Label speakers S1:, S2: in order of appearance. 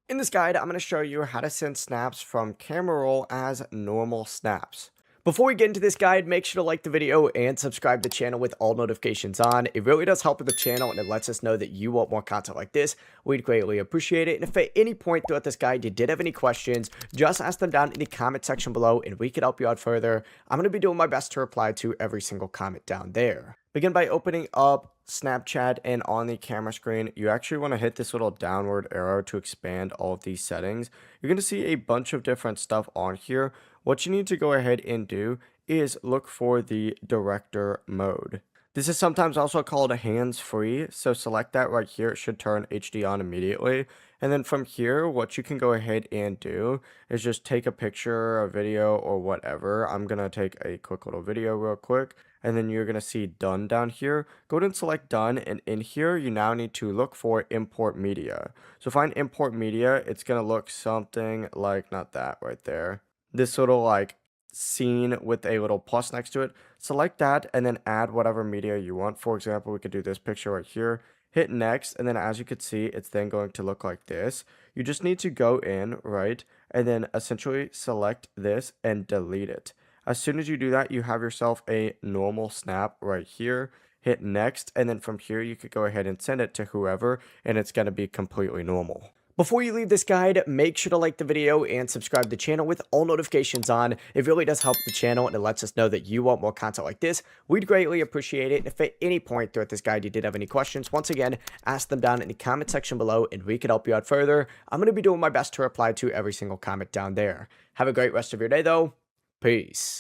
S1: In this guide, I'm going to show you how to send snaps from camera roll as normal snaps. Before we get into this guide, make sure to like the video and subscribe to the channel with all notifications on. It really does help with the channel and it lets us know that you want more content like this. We'd greatly appreciate it. And if at any point throughout this guide you did have any questions, just ask them down in the comment section below and we could help you out further. I'm going to be doing my best to reply to every single comment down there. Begin by opening up Snapchat, and on the camera screen, you actually want to hit this little downward arrow to expand all of these settings. You're going to see a bunch of different stuff on here. What you need to go ahead and do is look for the director mode. This is sometimes also called a hands-free, so select that right here. It should turn HD on immediately. And then from here, what you can go ahead and do is just take a picture, a video, or whatever. I'm going to take a quick little video real quick. And then you're going to see done down here. Go ahead and select done. And in here, you now need to look for import media. So find import media. It's going to look something like, not that right there. This little like scene with a little plus next to it. Select that and then add whatever media you want. For example, we could do this picture right here. Hit next, and then as you can see, it's then going to look like this. You just need to go in, right, and then essentially select this and delete it. As soon as you do that, you have yourself a normal snap right here. Hit next, and then from here, you could go ahead and send it to whoever, and it's going to be completely normal. Before you leave this guide, make sure to like the video and subscribe to the channel with all notifications on. It really does help the channel and it lets us know that you want more content like this. We'd greatly appreciate it. And if at any point throughout this guide you did have any questions, once again, ask them down in the comment section below and we could help you out further. I'm going to be doing my best to reply to every single comment down there. Have a great rest of your day though. Peace.